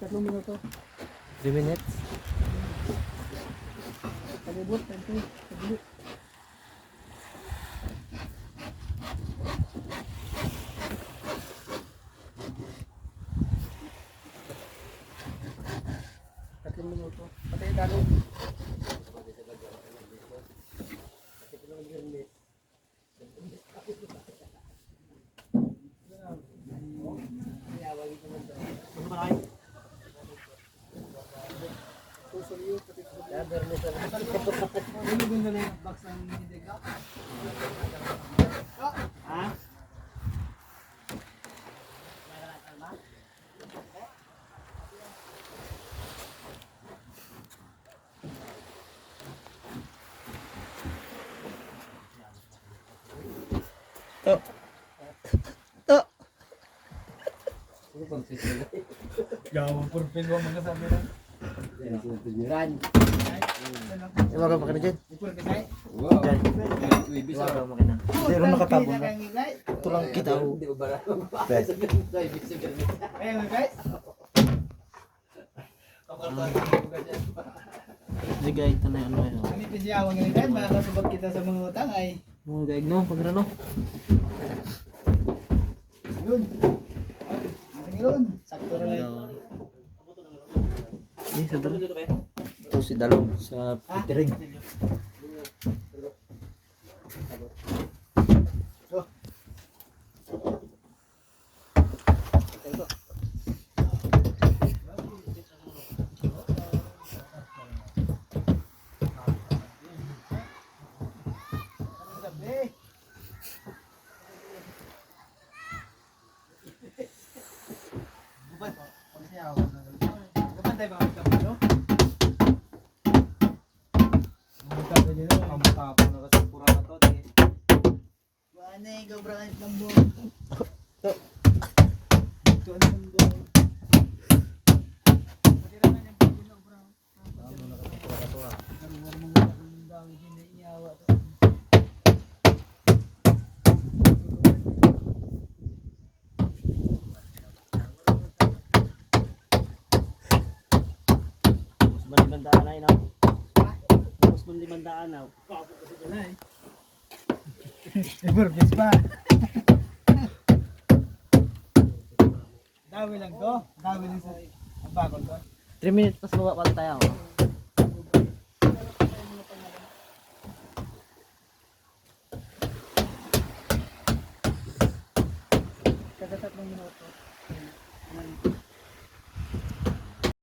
3 minuto. 3 minutes. Palibot, tanto. Pagli. Tatlong minuto. Patay talo. Ano ganda na yung box ng Hidega? Ha? Oh. Oh. Gawang purpil mo mga sabi na. Iwagan mo ka na dyan. Ipul ka tayo? Dyan. Iwagan mo ka na. Hindi rin nakatabon na. Ito lang kita. Pwede. Ayan mga guys. Hindi guys, ito na ano yun. Kami pisiyawang nga guys, makakasubot kita sa mga utang ay. Mga guys, no? Pag ano? Yun. Ating yun. Sakto na lang. Hindi, sa dalo. Ito si Dalong sa Pitering. Bandaan ay no. Tapos bandaan na. Iburbis pa. Dawi lang to. Dawi lang sa bagon to. 3 minutes pas bawa pala tayo. Kada 3 minuto.